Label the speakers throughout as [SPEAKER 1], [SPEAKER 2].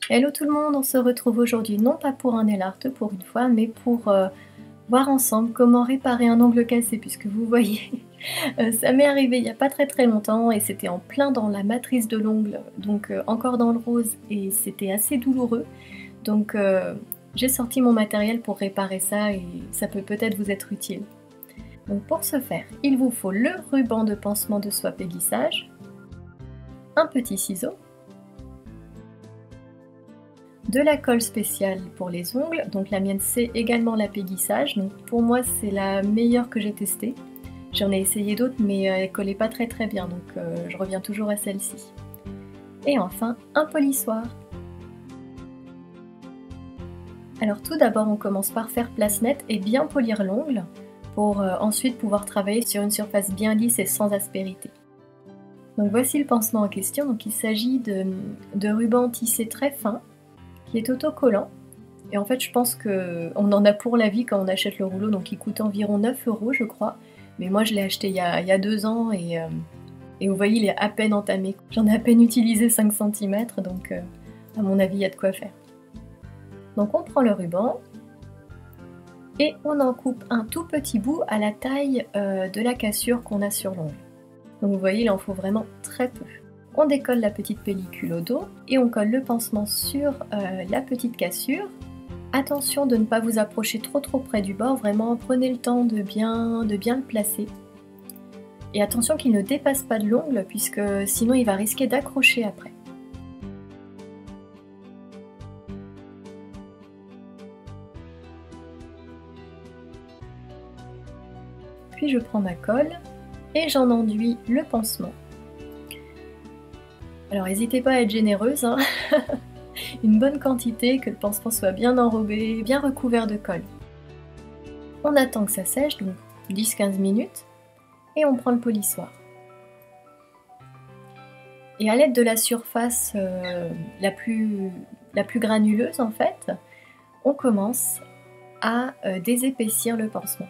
[SPEAKER 1] Hello tout le monde, on se retrouve aujourd'hui non pas pour un nail art pour une fois, mais pour voir ensemble comment réparer un ongle cassé, puisque vous voyez, ça m'est arrivé il n'y a pas très longtemps et c'était en plein dans la matrice de l'ongle, donc encore dans le rose, et c'était assez douloureux. Donc j'ai sorti mon matériel pour réparer ça et ça peut peut-être vous être utile. Donc pour ce faire, il vous faut le ruban de pansement de soie péguissage, un petit ciseau, de la colle spéciale pour les ongles, donc la mienne c'est également la péguissage, donc pour moi c'est la meilleure que j'ai testée. J'en ai essayé d'autres mais elle collait pas très bien, donc je reviens toujours à celle-ci. Et enfin un polissoir. Alors tout d'abord on commence par faire place nette et bien polir l'ongle pour ensuite pouvoir travailler sur une surface bien lisse et sans aspérité. Donc voici le pansement en question, donc il s'agit de ruban tissé très fin, qui est autocollant, et en fait je pense qu'on en a pour la vie quand on achète le rouleau, donc il coûte environ 9 € je crois, mais moi je l'ai acheté il y a 2 ans et vous voyez il est à peine entamé, j'en ai à peine utilisé 5 cm, donc à mon avis il y a de quoi faire. Donc on prend le ruban et on en coupe un tout petit bout à la taille de la cassure qu'on a sur l'ongle. Donc vous voyez il en faut vraiment très peu. On décolle la petite pellicule au dos et on colle le pansement sur la petite cassure. Attention de ne pas vous approcher trop près du bord, vraiment prenez le temps de bien le placer. Et attention qu'il ne dépasse pas de l'ongle puisque sinon il va risquer d'accrocher après. Puis je prends ma colle et j'en enduis le pansement. Alors n'hésitez pas à être généreuse, hein. Une bonne quantité, que le pansement soit bien enrobé, bien recouvert de colle. On attend que ça sèche, donc 10-15 minutes, et on prend le polissoir. Et à l'aide de la surface la plus granuleuse en fait, on commence à désépaissir le pansement.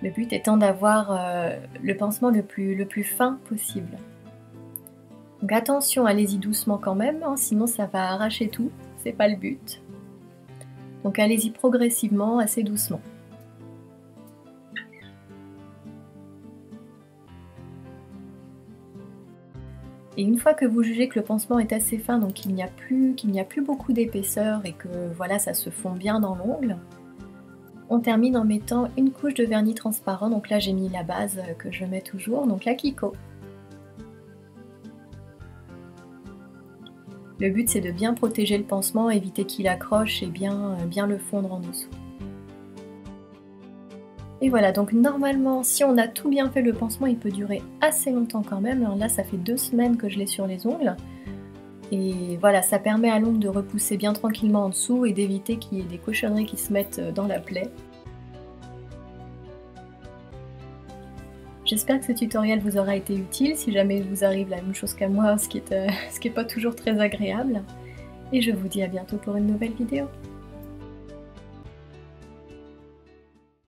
[SPEAKER 1] Le but étant d'avoir le pansement le plus fin possible. Donc attention, allez-y doucement quand même, hein, sinon ça va arracher tout, c'est pas le but. Donc allez-y progressivement, assez doucement. Et une fois que vous jugez que le pansement est assez fin, donc qu'il n'y a plus beaucoup d'épaisseur et que voilà, ça se fond bien dans l'ongle, on termine en mettant une couche de vernis transparent. Donc là j'ai mis la base que je mets toujours, donc la Kiko. Le but c'est de bien protéger le pansement, éviter qu'il accroche et bien le fondre en dessous. Et voilà, donc normalement si on a tout bien fait, le pansement il peut durer assez longtemps quand même. Alors là ça fait 2 semaines que je l'ai sur les ongles. Et voilà, ça permet à l'ongle de repousser bien tranquillement en dessous et d'éviter qu'il y ait des cochonneries qui se mettent dans la plaie. J'espère que ce tutoriel vous aura été utile, si jamais il vous arrive la même chose qu'à moi, ce qui est pas toujours très agréable. Et je vous dis à bientôt pour une nouvelle vidéo.